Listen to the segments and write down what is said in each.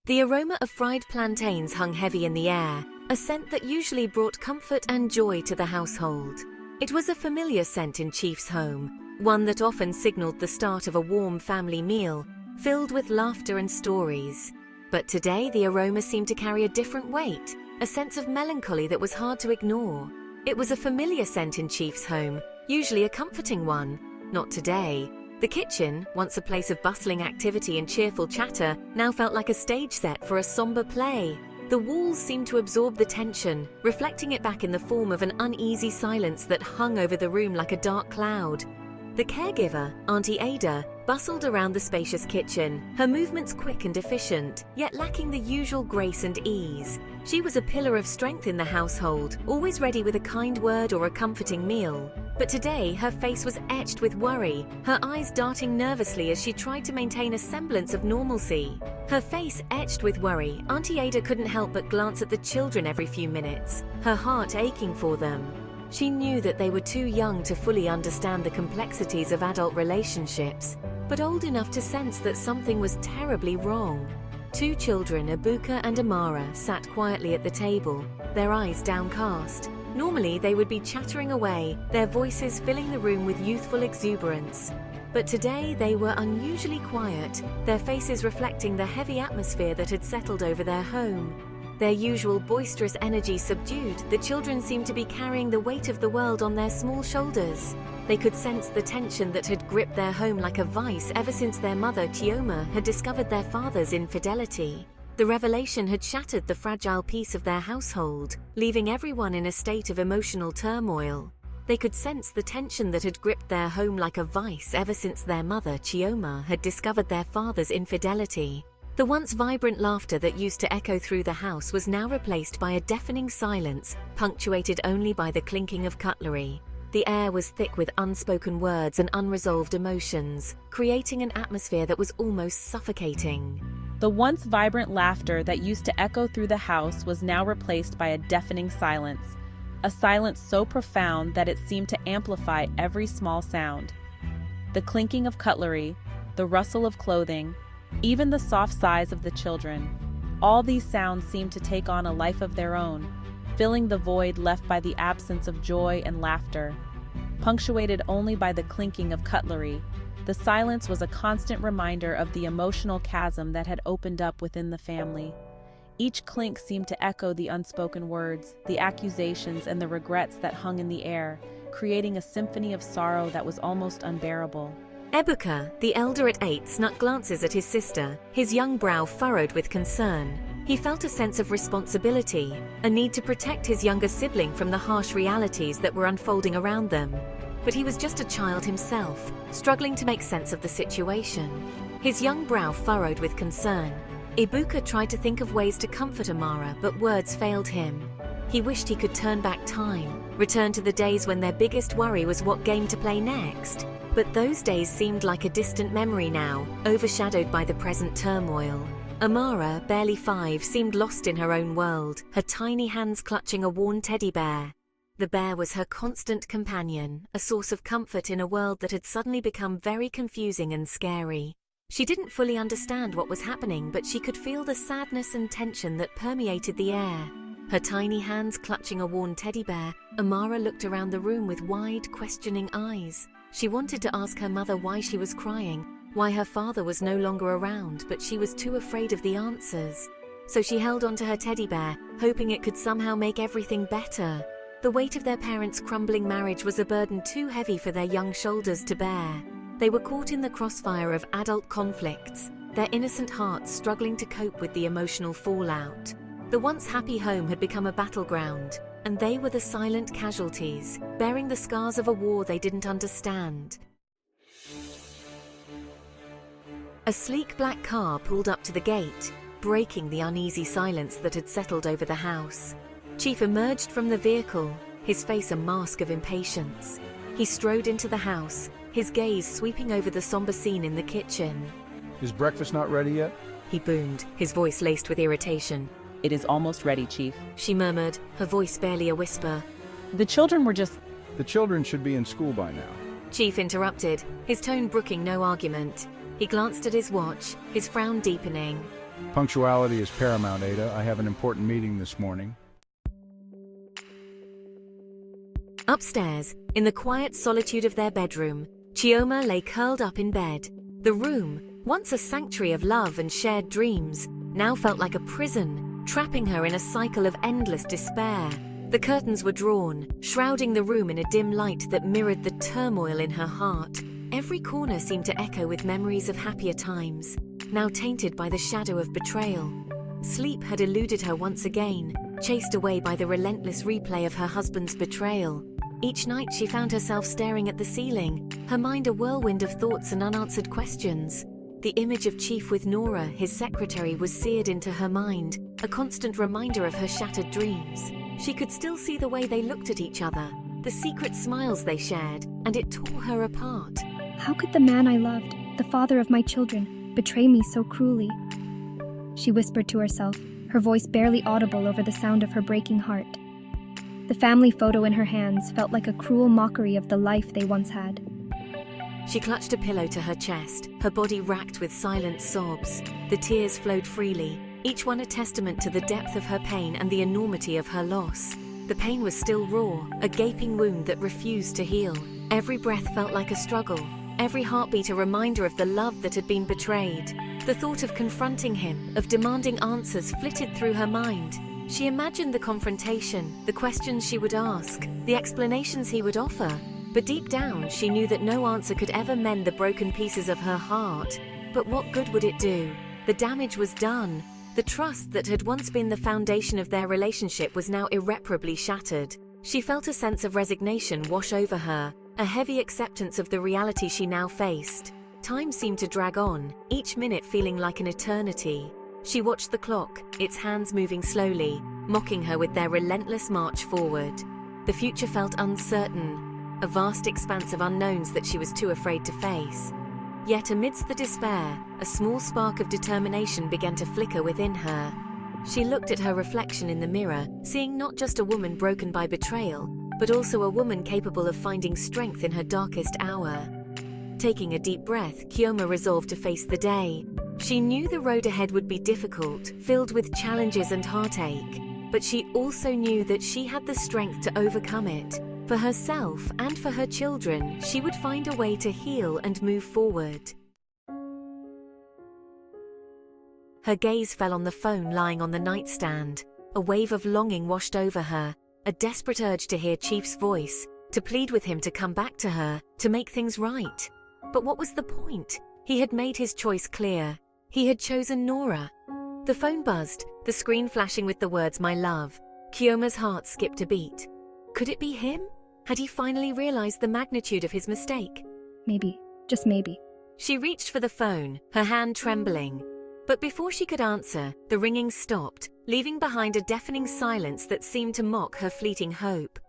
The aroma of fried plantains hung heavy in the air, a scent that usually brought comfort and joy to the household. It was a familiar scent in Chief's home, one that often signaled the start of a warm family meal, filled with laughter and stories. But today the aroma seemed to carry a different weight, a sense of melancholy that was hard to ignore. It was a familiar scent in Chief's home, usually a comforting one. Not today. The kitchen, once a place of bustling activity and cheerful chatter, now felt like a stage set for a somber play. The walls seemed to absorb the tension, reflecting it back in the form of an uneasy silence that hung over the room like a dark cloud. The caregiver, Auntie Ada, bustled around the spacious kitchen, her movements quick and efficient, yet lacking the usual grace and ease. She was a pillar of strength in the household, always ready with a kind word or a comforting meal. But today, her face was etched with worry, her eyes darting nervously as she tried to maintain a semblance of normalcy. Her face etched with worry, Auntie Ada couldn't help but glance at the children every few minutes, her heart aching for them. She knew that they were too young to fully understand the complexities of adult relationships, but old enough to sense that something was terribly wrong. Two children, Ibuka and Amara, sat quietly at the table, their eyes downcast. Normally, they would be chattering away, their voices filling the room with youthful exuberance. But today, they were unusually quiet, their faces reflecting the heavy atmosphere that had settled over their home. Their usual boisterous energy subdued, the children seemed to be carrying the weight of the world on their small shoulders. They could sense the tension that had gripped their home like a vice ever since their mother, Chioma, had discovered their father's infidelity. The revelation had shattered the fragile peace of their household, leaving everyone in a state of emotional turmoil. They could sense the tension that had gripped their home like a vice ever since their mother, Chioma, had discovered their father's infidelity. The once vibrant laughter that used to echo through the house was now replaced by a deafening silence, punctuated only by the clinking of cutlery. The air was thick with unspoken words and unresolved emotions, creating an atmosphere that was almost suffocating. The once vibrant laughter that used to echo through the house was now replaced by a deafening silence, a silence so profound that it seemed to amplify every small sound. The clinking of cutlery, the rustle of clothing, even the soft sighs of the children, all these sounds seemed to take on a life of their own, filling the void left by the absence of joy and laughter. Punctuated only by the clinking of cutlery, the silence was a constant reminder of the emotional chasm that had opened up within the family. Each clink seemed to echo the unspoken words, the accusations, and the regrets that hung in the air, creating a symphony of sorrow that was almost unbearable. Ebuka, the elder at 8, snuck glances at his sister, his young brow furrowed with concern. He felt a sense of responsibility, a need to protect his younger sibling from the harsh realities that were unfolding around them. But he was just a child himself, struggling to make sense of the situation. His young brow furrowed with concern. Ibuka tried to think of ways to comfort Amara, but words failed him. He wished he could turn back time, return to the days when their biggest worry was what game to play next. But those days seemed like a distant memory now, overshadowed by the present turmoil. Amara, barely 5, seemed lost in her own world, her tiny hands clutching a worn teddy bear. The bear was her constant companion, a source of comfort in a world that had suddenly become very confusing and scary. She didn't fully understand what was happening, but she could feel the sadness and tension that permeated the air. Her tiny hands clutching a worn teddy bear, Amara looked around the room with wide, questioning eyes. She wanted to ask her mother why she was crying, why her father was no longer around, but she was too afraid of the answers. So she held onto her teddy bear, hoping it could somehow make everything better. The weight of their parents' crumbling marriage was a burden too heavy for their young shoulders to bear. They were caught in the crossfire of adult conflicts, their innocent hearts struggling to cope with the emotional fallout. The once happy home had become a battleground, and they were the silent casualties, bearing the scars of a war they didn't understand. A sleek black car pulled up to the gate, breaking the uneasy silence that had settled over the house. Chief emerged from the vehicle, his face a mask of impatience. He strode into the house, his gaze sweeping over the somber scene in the kitchen. Is breakfast not ready yet? He boomed, his voice laced with irritation. "It is almost ready, Chief," she murmured, her voice barely a whisper. "The children were just..." The children should be in school by now. Chief interrupted, his tone brooking no argument. He glanced at his watch, his frown deepening. Punctuality is paramount, Ada. I have an important meeting this morning. Upstairs, in the quiet solitude of their bedroom, Chioma lay curled up in bed. The room, once a sanctuary of love and shared dreams, now felt like a prison, trapping her in a cycle of endless despair. The curtains were drawn, shrouding the room in a dim light that mirrored the turmoil in her heart. Every corner seemed to echo with memories of happier times, now tainted by the shadow of betrayal. Sleep had eluded her once again, chased away by the relentless replay of her husband's betrayal. Each night she found herself staring at the ceiling, her mind a whirlwind of thoughts and unanswered questions. The image of Chief with Nora, his secretary, was seared into her mind, a constant reminder of her shattered dreams. She could still see the way they looked at each other, the secret smiles they shared, and it tore her apart. How could the man I loved, the father of my children, betray me so cruelly? She whispered to herself, her voice barely audible over the sound of her breaking heart. The family photo in her hands felt like a cruel mockery of the life they once had. She clutched a pillow to her chest, her body racked with silent sobs. The tears flowed freely, each one a testament to the depth of her pain and the enormity of her loss. The pain was still raw, a gaping wound that refused to heal. Every breath felt like a struggle, every heartbeat a reminder of the love that had been betrayed. The thought of confronting him, of demanding answers, flitted through her mind. She imagined the confrontation, the questions she would ask, the explanations he would offer. But deep down, she knew that no answer could ever mend the broken pieces of her heart. But what good would it do? The damage was done. The trust that had once been the foundation of their relationship was now irreparably shattered. She felt a sense of resignation wash over her, a heavy acceptance of the reality she now faced. Time seemed to drag on, each minute feeling like an eternity. She watched the clock, its hands moving slowly, mocking her with their relentless march forward. The future felt uncertain, a vast expanse of unknowns that she was too afraid to face. Yet amidst the despair, a small spark of determination began to flicker within her. She looked at her reflection in the mirror, seeing not just a woman broken by betrayal, but also a woman capable of finding strength in her darkest hour. Taking a deep breath, Chioma resolved to face the day. She knew the road ahead would be difficult, filled with challenges and heartache, but she also knew that she had the strength to overcome it. For herself and for her children, she would find a way to heal and move forward. Her gaze fell on the phone lying on the nightstand. A wave of longing washed over her, a desperate urge to hear Chief's voice, to plead with him to come back to her, to make things right. But what was the point? He had made his choice clear. He had chosen Nora. The phone buzzed, the screen flashing with the words, "My love." Chioma's heart skipped a beat. Could it be him? Had he finally realized the magnitude of his mistake? Maybe, just maybe. She reached for the phone, her hand trembling. But before she could answer, the ringing stopped, leaving behind a deafening silence that seemed to mock her fleeting hope.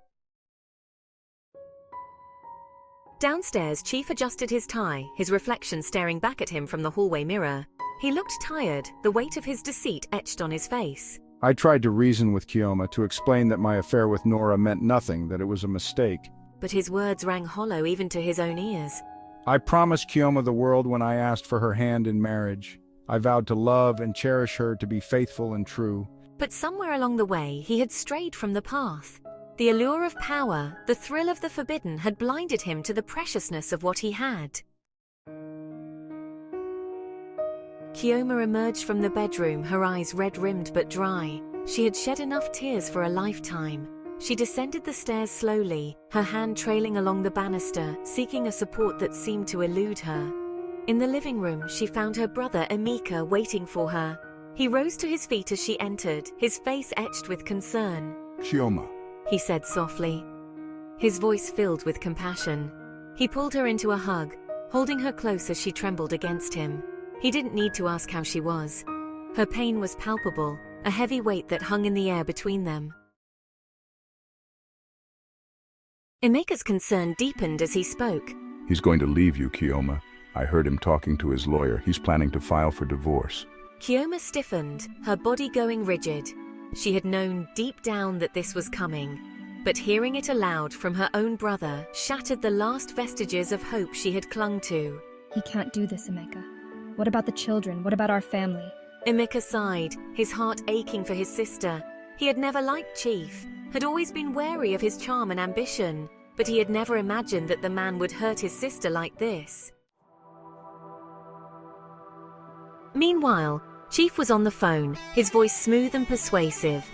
Downstairs, Chief adjusted his tie, his reflection staring back at him from the hallway mirror. He looked tired, the weight of his deceit etched on his face. I tried to reason with Chioma to explain that my affair with Nora meant nothing, that it was a mistake. But his words rang hollow even to his own ears. I promised Chioma the world when I asked for her hand in marriage. I vowed to love and cherish her, to be faithful and true. But somewhere along the way, he had strayed from the path. The allure of power, the thrill of the forbidden, had blinded him to the preciousness of what he had. Chioma emerged from the bedroom, her eyes red-rimmed but dry. She had shed enough tears for a lifetime. She descended the stairs slowly, her hand trailing along the banister, seeking a support that seemed to elude her. In the living room, she found her brother Emeka waiting for her. He rose to his feet as she entered, his face etched with concern. Chioma, he said softly, his voice filled with compassion. He pulled her into a hug, holding her close as she trembled against him. He didn't need to ask how she was. Her pain was palpable, a heavy weight that hung in the air between them. Emeka's concern deepened as he spoke. He's going to leave you, Chioma. I heard him talking to his lawyer. He's planning to file for divorce. Chioma stiffened, her body going rigid. She had known deep down that this was coming, but hearing it aloud from her own brother shattered the last vestiges of hope she had clung to. He can't do this, Emeka. What about the children? What about our family? Emeka sighed, his heart aching for his sister. He had never liked Chief, had always been wary of his charm and ambition, but he had never imagined that the man would hurt his sister like this. Meanwhile, Chief was on the phone, his voice smooth and persuasive.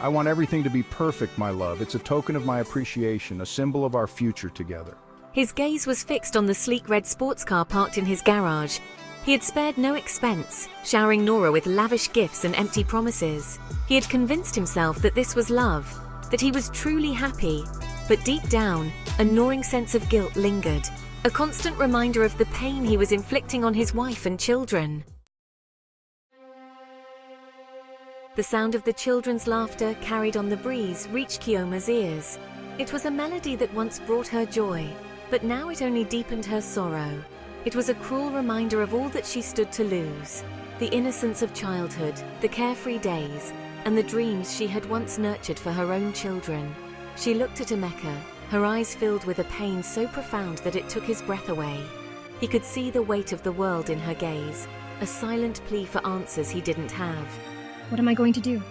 I want everything to be perfect, my love. It's a token of my appreciation, a symbol of our future together. His gaze was fixed on the sleek red sports car parked in his garage. He had spared no expense, showering Nora with lavish gifts and empty promises. He had convinced himself that this was love, that he was truly happy. But deep down, a gnawing sense of guilt lingered, a constant reminder of the pain he was inflicting on his wife and children. The sound of the children's laughter carried on the breeze reached Kioma's ears. It was a melody that once brought her joy, but now it only deepened her sorrow. It was a cruel reminder of all that she stood to lose, the innocence of childhood, the carefree days, and the dreams she had once nurtured for her own children. She looked at Emeka, her eyes filled with a pain so profound that it took his breath away. He could see the weight of the world in her gaze, a silent plea for answers he didn't have. What am I going to do?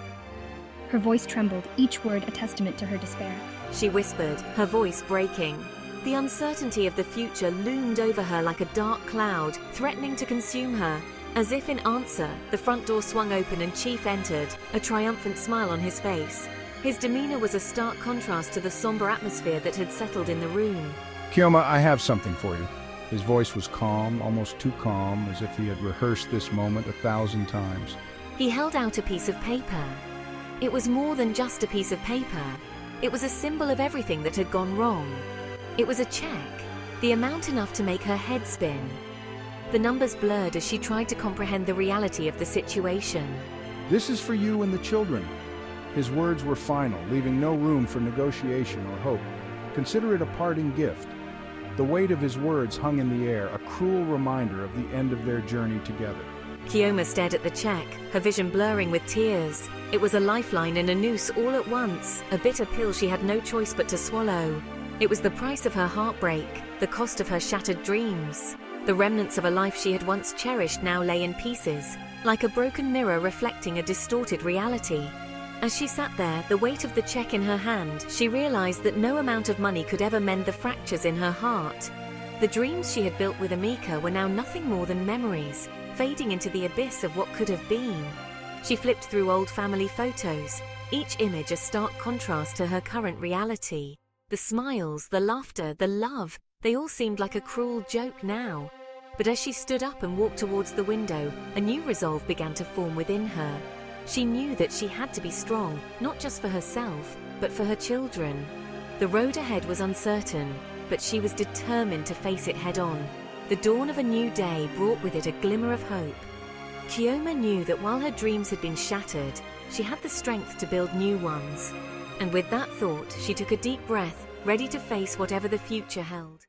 Her voice trembled, each word a testament to her despair. She whispered, her voice breaking. The uncertainty of the future loomed over her like a dark cloud, threatening to consume her. As if in answer, the front door swung open and Chief entered, a triumphant smile on his face. His demeanor was a stark contrast to the somber atmosphere that had settled in the room. Kioma, I have something for you. His voice was calm, almost too calm, as if he had rehearsed this moment 1,000 times. He held out a piece of paper. It was more than just a piece of paper. It was a symbol of everything that had gone wrong. It was a check, the amount enough to make her head spin. The numbers blurred as she tried to comprehend the reality of the situation. This is for you and the children. His words were final, leaving no room for negotiation or hope. Consider it a parting gift. The weight of his words hung in the air, a cruel reminder of the end of their journey together. Kioma stared at the check, her vision blurring with tears. It was a lifeline and a noose all at once, a bitter pill she had no choice but to swallow. It was the price of her heartbreak, the cost of her shattered dreams. The remnants of a life she had once cherished now lay in pieces, like a broken mirror reflecting a distorted reality. As she sat there, the weight of the check in her hand, she realized that no amount of money could ever mend the fractures in her heart. The dreams she had built with Emeka were now nothing more than memories, fading into the abyss of what could have been. She flipped through old family photos, each image a stark contrast to her current reality. The smiles, the laughter, the love, they all seemed like a cruel joke now. But as she stood up and walked towards the window, a new resolve began to form within her. She knew that she had to be strong, not just for herself, but for her children. The road ahead was uncertain, but she was determined to face it head-on. The dawn of a new day brought with it a glimmer of hope. Kioma knew that while her dreams had been shattered, she had the strength to build new ones. And with that thought, she took a deep breath, ready to face whatever the future held.